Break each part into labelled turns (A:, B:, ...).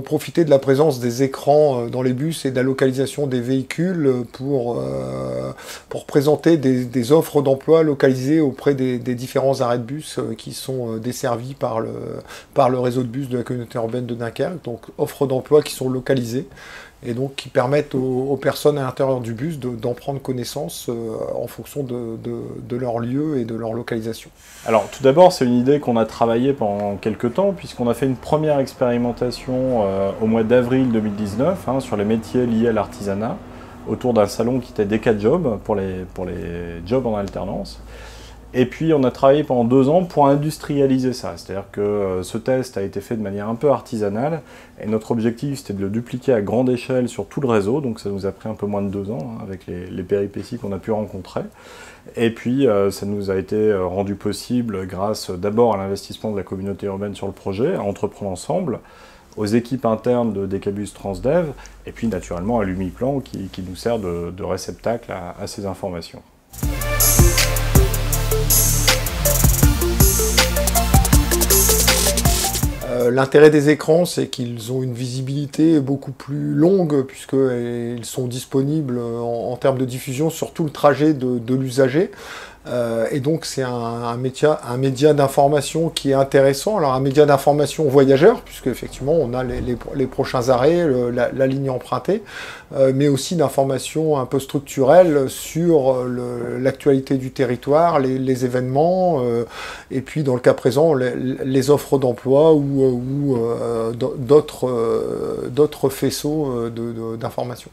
A: profiter de la présence des écrans dans les bus et de la localisation des véhicules pour présenter des offres d'emploi localisées auprès des différents arrêts de bus qui sont desservis par le réseau de bus de la communauté urbaine de Dunkerque. Donc offres d'emploi qui sont localisées et donc qui permettent aux personnes à l'intérieur du bus d'en prendre connaissance en fonction de leur lieu et de leur localisation.
B: Alors tout d'abord, c'est une idée qu'on a travaillée pendant quelques temps, puisqu'on a fait une première expérimentation au mois d'avril 2019 sur les métiers liés à l'artisanat, autour d'un salon qui était Decajob pour les jobs en alternance. Et puis on a travaillé pendant 2 ans pour industrialiser ça, c'est-à-dire que ce test a été fait de manière un peu artisanale, et notre objectif c'était de le dupliquer à grande échelle sur tout le réseau, donc ça nous a pris un peu moins de 2 ans avec les péripéties qu'on a pu rencontrer. Et puis ça nous a été rendu possible grâce d'abord à l'investissement de la communauté urbaine sur le projet, à Entreprendre Ensemble, aux équipes internes de Decabus Transdev, et puis naturellement à l'Umiplan qui nous sert de réceptacle à ces informations.
A: L'intérêt des écrans, c'est qu'ils ont une visibilité beaucoup plus longue puisqu'ils sont disponibles en termes de diffusion sur tout le trajet de l'usager. Et donc c'est un média d'information qui est intéressant. Alors un média d'information voyageur, puisque effectivement on a les prochains arrêts, la ligne empruntée, mais aussi d'information un peu structurelle sur l'actualité du territoire, les événements, et puis dans le cas présent les offres d'emploi ou d'autres faisceaux d'informations.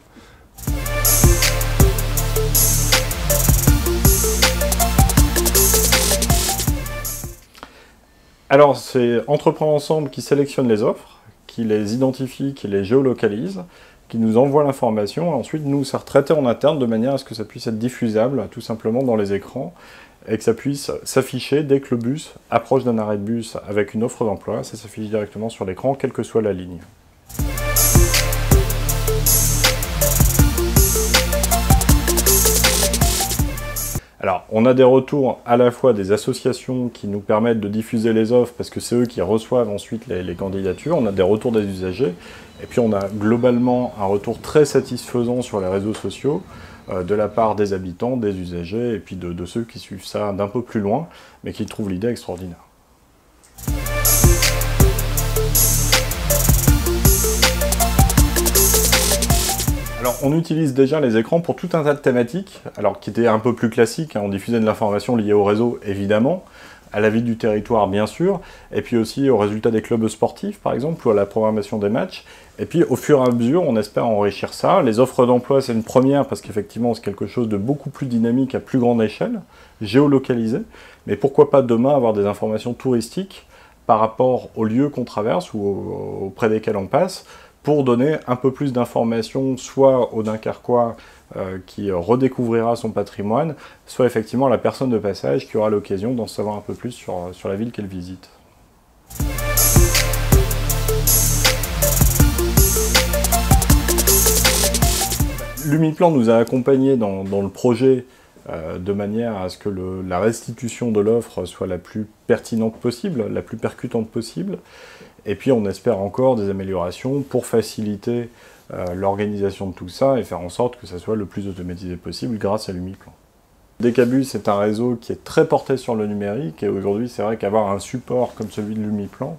B: Alors, c'est Entreprendre Ensemble qui sélectionne les offres, qui les identifie, qui les géolocalise, qui nous envoie l'information, et ensuite nous, c'est retraité en interne de manière à ce que ça puisse être diffusable tout simplement dans les écrans, et que ça puisse s'afficher dès que le bus approche d'un arrêt de bus avec une offre d'emploi, ça s'affiche directement sur l'écran, quelle que soit la ligne. Alors, on a des retours à la fois des associations qui nous permettent de diffuser les offres parce que c'est eux qui reçoivent ensuite les candidatures, on a des retours des usagers, et puis on a globalement un retour très satisfaisant sur les réseaux sociaux de la part des habitants, des usagers, et puis de ceux qui suivent ça d'un peu plus loin, mais qui trouvent l'idée extraordinaire. Alors, on utilise déjà les écrans pour tout un tas de thématiques, alors qui étaient un peu plus classiques, on diffusait de l'information liée au réseau, évidemment, à la vie du territoire, bien sûr, et puis aussi aux résultats des clubs sportifs, par exemple, ou à la programmation des matchs. Et puis, au fur et à mesure, on espère enrichir ça. Les offres d'emploi, c'est une première, parce qu'effectivement, c'est quelque chose de beaucoup plus dynamique à plus grande échelle, géolocalisé. Mais pourquoi pas demain avoir des informations touristiques par rapport aux lieux qu'on traverse ou auprès desquels on passe, pour donner un peu plus d'informations, soit au Dunkerquois qui redécouvrira son patrimoine, soit effectivement à la personne de passage qui aura l'occasion d'en savoir un peu plus sur la ville qu'elle visite. L'Umiplan nous a accompagnés dans le projet de manière à ce que la restitution de l'offre soit la plus pertinente possible, la plus percutante possible. Et puis on espère encore des améliorations pour faciliter l'organisation de tout ça et faire en sorte que ça soit le plus automatisé possible grâce à l'Umiplan. Decabus est un réseau qui est très porté sur le numérique et aujourd'hui c'est vrai qu'avoir un support comme celui de l'Umiplan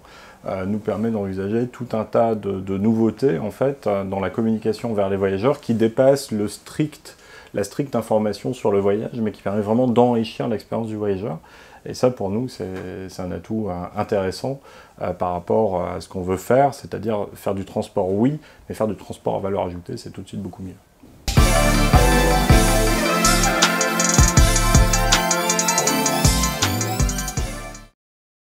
B: nous permet d'envisager tout un tas de nouveautés en fait dans la communication vers les voyageurs qui dépassent la stricte information sur le voyage mais qui permet vraiment d'enrichir l'expérience du voyageur. Et ça, pour nous, c'est un atout intéressant par rapport à ce qu'on veut faire, c'est-à-dire faire du transport, oui, mais faire du transport à valeur ajoutée, c'est tout de suite beaucoup mieux.